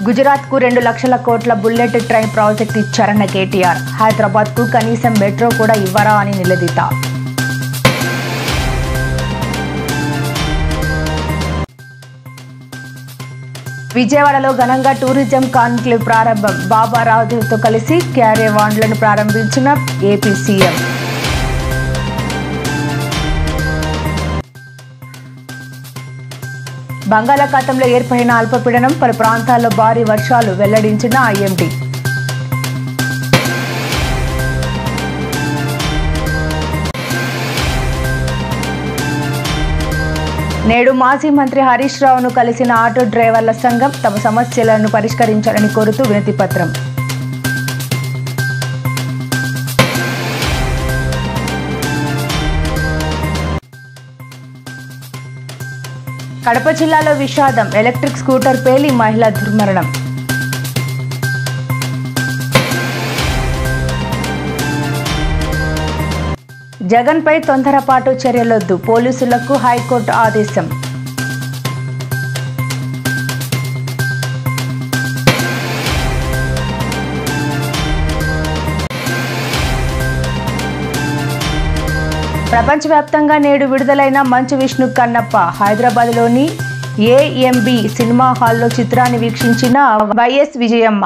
గుజరాత్కు 2 లక్షల కోట్ల bullet train project ఇచ్చారన్న KTR. హైదరాబాద్కు కనీసం మెట్రో కూడా ఇవ్వరా అని నిలదీత. విజయవాడలో ఘనంగా టూరిజం కాన్క్లేవ్ ప్రారంభం. బాబా రావుతో కలిసి క్యారేవాన్లను ప్రారంభించిన ఏపీ సీఎం. బంగాళాఖాతంలో ఏర్పడిన అల్పపీడనం, పలు ప్రాంతాల్లో భారీ వర్షాలు వెల్లడించిన ఐఎండీ. నేడు మాజీ మంత్రి హరీష్ రావును కలిసిన ఆటో డ్రైవర్ల సంఘం. తమ సమస్యలను పరిష్కరించాలని కోరుతూ వినతిపత్రం. కడప జిల్లాలో విషాదం. ఎలక్ట్రిక్ స్కూటర్ పేలి మహిళ దుర్మరణం. జగన్పై తొందరపాటు చర్యలొద్దు, పోలీసులకు హైకోర్టు ఆదేశం. ప్రపంచవ్యాప్తంగా నేడు విడుదలైన మంచు విష్ణు కన్నప్ప. హైదరాబాద్లోని ఏఎంబి సినిమా హాల్లో చిత్రాన్ని వీక్షించిన వైఎస్ విజయమ్మ.